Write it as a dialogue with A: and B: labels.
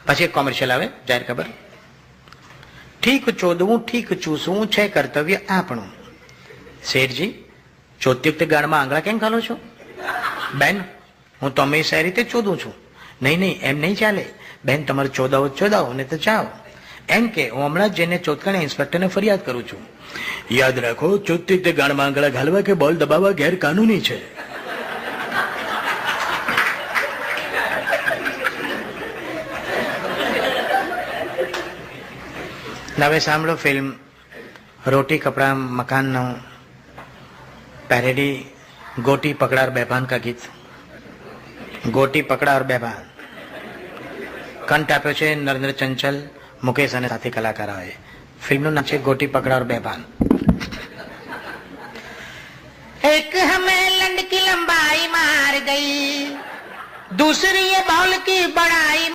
A: પછી એક કોમર્શિયલ આવે, જાહેર ખબર. ઠીક ચોદવું ઠીક ચૂસવું છે કર્તવ્ય આપણું. શેઠજી, ચોદ્યુક્ત ગાળમાં આંગળા કેમ ખાલો છો? બેન, હું તો હંમેશા એ રીતે ચોદું છું. નહીં નહીં, એમ નહીં ચાલે બેન, તમારે ચોદાવો ને તો જાઓ. એમ કે હું હમણાં જ જઈને ચોથકાણે ઇન્સ્પેક્ટરને ફરિયાદ કરું છું. યાદ રાખો, ચોદ્યુક્ત ગાળમાં આંગળા ઘાલવા કે બોલ દબાવવા ગેરકાનૂની છે. હવે સાંભળો ફિલ્મ રોટી કપડા મકાનનો પેરેડી ગોટી પકડા और बेभान का गीत. ગોટી પકડા और बेभान કંઠ આપ્યો છે નરેન્દ્ર ચંચલ, મુકેશ અને સાથી કલાકારોએ. ફિલ્મનું નામ છે ગોટી પકડા और बेभान. एक हमें लंड की लंबाई मार गई, दूसरी ये बॉल की बड़ाई